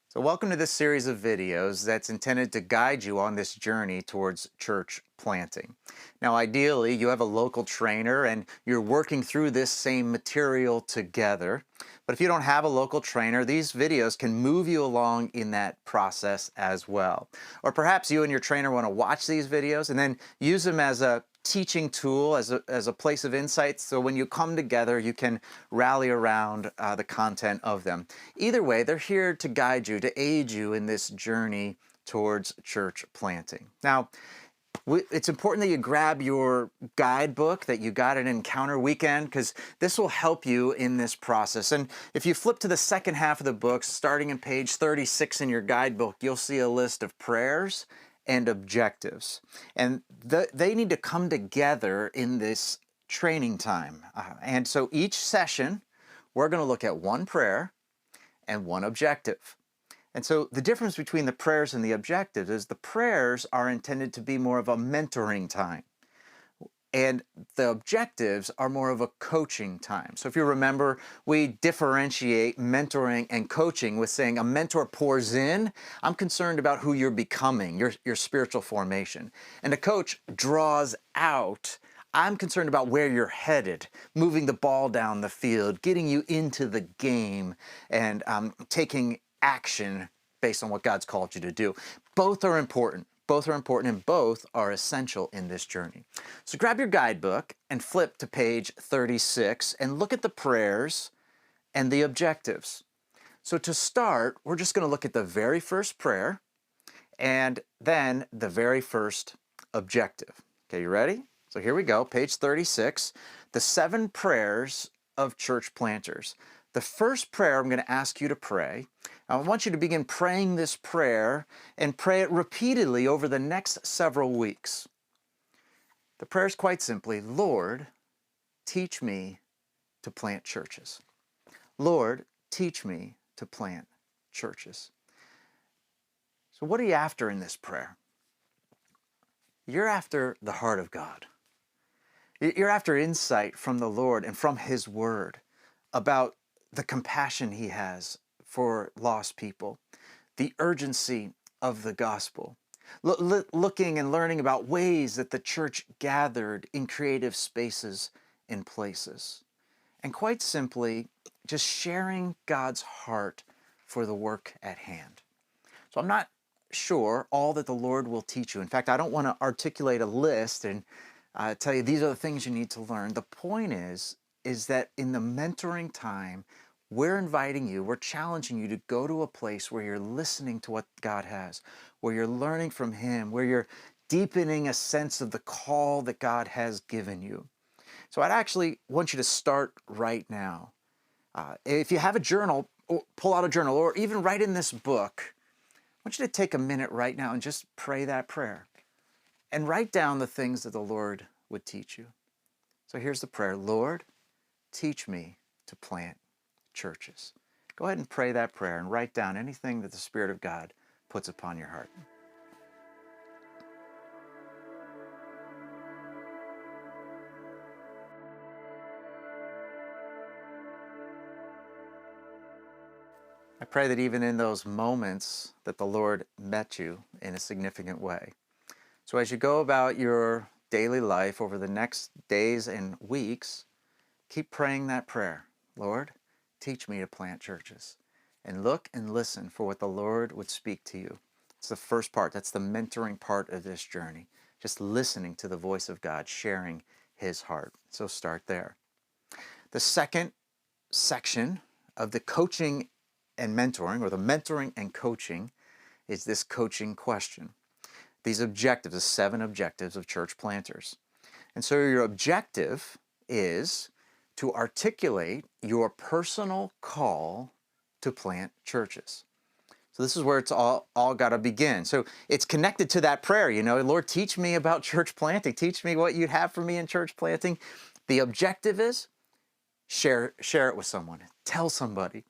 So welcome to this series of videos that's intended to guide you on this journey towards church planting. Now, ideally, you have a local trainer and you're working through this same material together. But if you don't have a local trainer, these videos can move you along in that process as well. Or perhaps you and your trainer want to watch these videos and then use them as a teaching tool, as a place of insight, so when you come together, you can rally around the content of them. Either way, they're here to guide you, to aid you in this journey towards church planting. Now, it's important that you grab your guidebook that you got at Encounter Weekend, because this will help you in this process. And if you flip to the second half of the book, starting in page 36 in your guidebook, you'll see a list of prayers and objectives. And they need to come together in this training time. And so each session, we're going to look at one prayer and one objective. And so the difference between the prayers and the objectives is the prayers are intended to be more of a mentoring time, and the objectives are more of a coaching time. So if you remember, we differentiate mentoring and coaching with saying a mentor pours in. I'm concerned about who you're becoming, your spiritual formation. And a coach draws out. I'm concerned about where you're headed, moving the ball down the field, getting you into the game, and taking action based on what God's called you to do. Both are important. Both are important and both are essential in this journey. So grab your guidebook and flip to page 36 and look at the prayers and the objectives. So to start, we're just going to look at the very first prayer and then the very first objective. Okay, you ready? So here we go, page 36, the 7 prayers of church planters. The first prayer I'm going to ask you to pray, I want you to begin praying this prayer and pray it repeatedly over the next several weeks. The prayer is quite simply, Lord, teach me to plant churches. Lord, teach me to plant churches. So what are you after in this prayer? You're after the heart of God. You're after insight from the Lord and from His Word about the compassion He has for lost people, the urgency of the gospel, looking and learning about ways that the church gathered in creative spaces and places, and quite simply, just sharing God's heart for the work at hand. So I'm not sure all that the Lord will teach you. In fact, I don't want to articulate a list and tell you these are the things you need to learn. The point is that in the mentoring time, we're inviting you, we're challenging you to go to a place where you're listening to what God has, where you're learning from Him, where you're deepening a sense of the call that God has given you. So I'd actually want you to start right now. If you have a journal, pull out a journal, or even write in this book, I want you to take a minute right now and just pray that prayer and write down the things that the Lord would teach you. So here's the prayer. Lord, teach me to plant churches. Go ahead and pray that prayer and write down anything that the Spirit of God puts upon your heart. I pray that even in those moments that the Lord met you in a significant way. So as you go about your daily life over the next days and weeks, keep praying that prayer. Lord, teach me to plant churches. And look and listen for what the Lord would speak to you. It's the first part. That's the mentoring part of this journey. Just listening to the voice of God, sharing His heart. So start there. The second section of the coaching and mentoring, or the mentoring and coaching, is this coaching question. These objectives, the 7 objectives of church planters. And so your objective is to articulate your personal call to plant churches. So this is where it's all got to begin. So it's connected to that prayer, Lord, teach me about church planting. Teach me what you'd have for me in church planting. The objective is share it with someone. Tell somebody.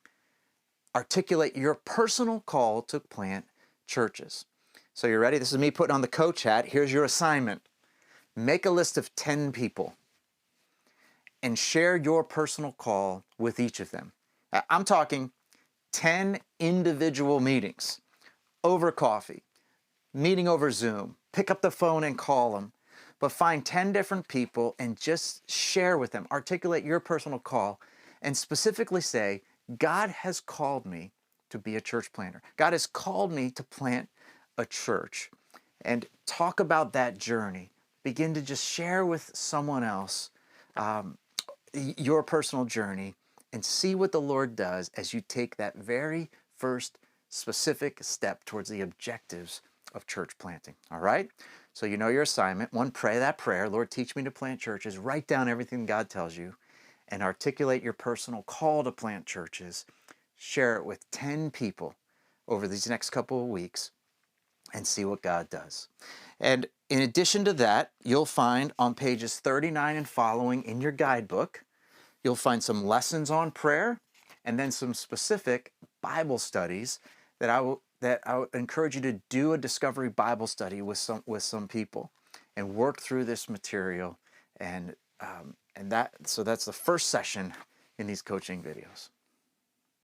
Articulate your personal call to plant churches. So you're ready? This is me putting on the coach hat. Here's your assignment. Make a list of 10 people and share your personal call with each of them. I'm talking 10 individual meetings over coffee, meeting over Zoom, pick up the phone and call them, but find 10 different people and just share with them, articulate your personal call, and specifically say, God has called me to be a church planter. God has called me to plant a church. And talk about that journey. Begin to just share with someone else your personal journey and see what the Lord does as you take that very first specific step towards the objectives of church planting. All right? So you know your assignment. One, pray that prayer. Lord, teach me to plant churches. Write down everything God tells you and articulate your personal call to plant churches. Share it with 10 people over these next couple of weeks and see what God does. And in addition to that, you'll find on pages 39 and following in your guidebook, you'll find some lessons on prayer and then some specific Bible studies that I would encourage you to do a discovery Bible study with some people and work through this material. So that's the first session in these coaching videos.